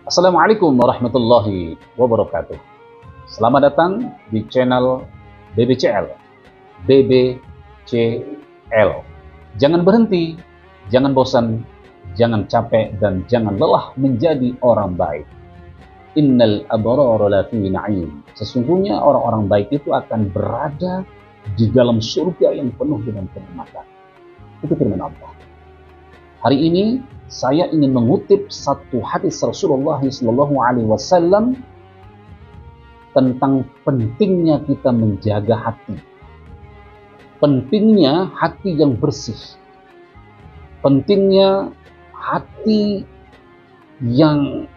Assalamualaikum warahmatullahi wabarakatuh. Selamat datang di channel BBCL. BBCL. Jangan berhenti, jangan bosan, jangan capek, dan jangan lelah menjadi orang baik. Innal abrara lafi na'im. Sesungguhnya orang-orang baik itu akan berada di dalam surga yang penuh dengan kenikmatan. Itu firman Allah. Hari ini saya ingin mengutip satu hadis Rasulullah SAW tentang pentingnya kita menjaga hati. Pentingnya hati yang bersih. Pentingnya hati yang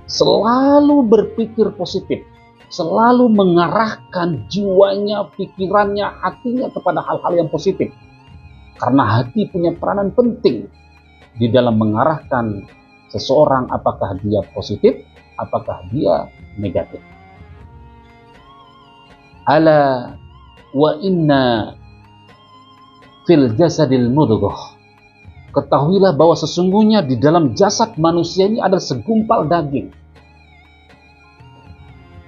selalu berpikir positif, selalu mengarahkan jiwanya, pikirannya, hatinya kepada hal-hal yang positif. Karena hati punya peranan penting di dalam mengarahkan seseorang, apakah dia positif, apakah dia negatif. Ala wa inna fil jasadil mudghah. Ketahuilah bahwa sesungguhnya di dalam jasad manusia ini ada segumpal daging.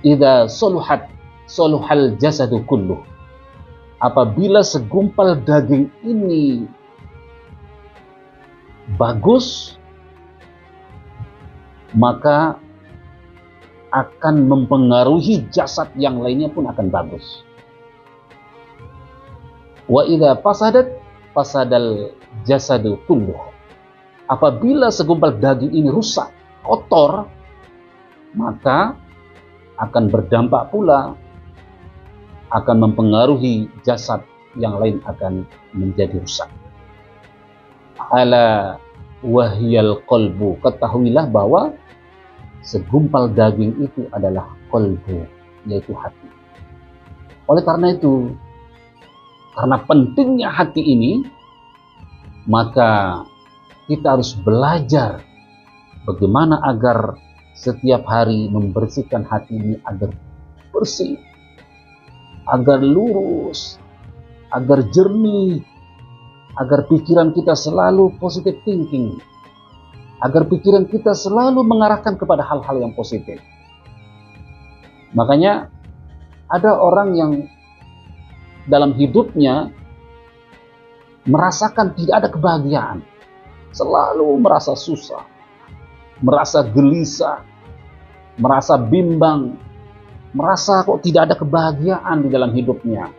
Idza saluhat saluhal jasadu kulluh. Apabila segumpal daging ini bagus, maka akan mempengaruhi jasad yang lainnya pun akan bagus. Wa idza fasadat fasadal jasadu kulluh. Apabila segumpal daging ini rusak, kotor, maka akan berdampak pula, akan mempengaruhi jasad yang lain akan menjadi rusak. Ala wahyal qalbu. Ketahuilah bahwa segumpal daging itu adalah qalbu, yaitu hati. Oleh karena itu, karena pentingnya hati ini, maka kita harus belajar bagaimana agar setiap hari membersihkan hati ini agar bersih, agar lurus, agar jernih, agar pikiran kita selalu positive thinking, agar pikiran kita selalu mengarahkan kepada hal-hal yang positif. Makanya ada orang yang dalam hidupnya merasakan tidak ada kebahagiaan, selalu merasa susah, merasa gelisah, merasa bimbang, merasa kok tidak ada kebahagiaan di dalam hidupnya.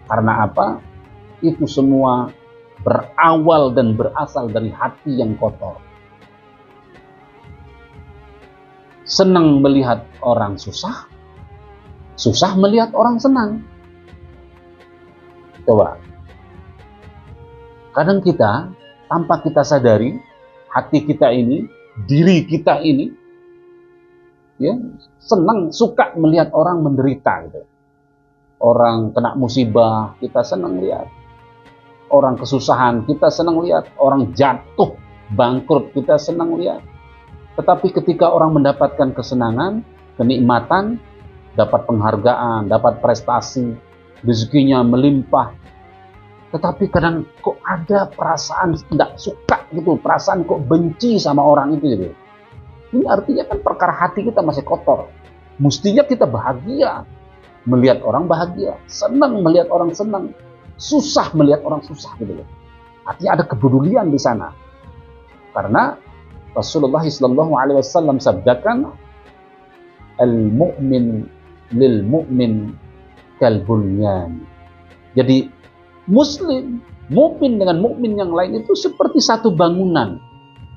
Karena apa? Itu semua berawal dan berasal dari hati yang kotor. Senang melihat orang susah, susah melihat orang senang. Coba. Kadang kita, tanpa kita sadari, hati kita ini, diri kita ini, ya, senang, suka melihat orang menderita gitu. Orang kena musibah, kita senang lihat. Orang kesusahan, kita senang lihat. Orang jatuh, bangkrut, kita senang lihat. Tetapi ketika orang mendapatkan kesenangan, kenikmatan, dapat penghargaan, dapat prestasi, rezekinya melimpah, tetapi kadang kok ada perasaan tidak suka gitu, perasaan kok benci sama orang itu gitu. Ini artinya kan perkara hati kita masih kotor. Mestinya kita bahagia melihat orang bahagia, senang melihat orang senang, susah melihat orang susah gitu loh. Artinya ada kepedulian di sana. Karena Rasulullah SAW sabdakan, al-mu'min lil mu'min kal bunyan. Jadi muslim, mukmin dengan mukmin yang lain itu seperti satu bangunan.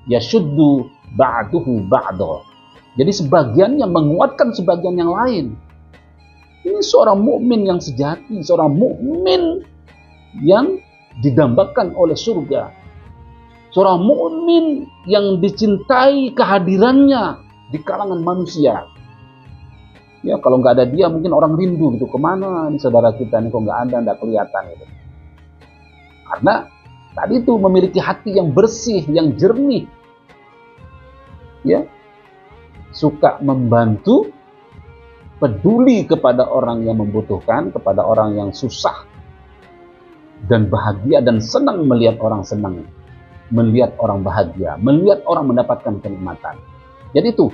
Yashuddu ba'duhu ba'da. Jadi sebagiannya menguatkan sebagian yang lain. Ini seorang mukmin yang sejati, seorang mukmin yang didambakan oleh surga. Seorang mukmin yang dicintai kehadirannya di kalangan manusia. Ya, kalau nggak ada dia mungkin orang rindu gitu, kemana nih saudara kita nih, kok nggak ada, nggak kelihatan gitu. Karena tadi itu memiliki hati yang bersih, yang jernih, ya, suka membantu, peduli kepada orang yang membutuhkan, kepada orang yang susah, dan bahagia dan senang melihat orang senang. melihat orang bahagia, melihat orang mendapatkan kenikmatan. Jadi itu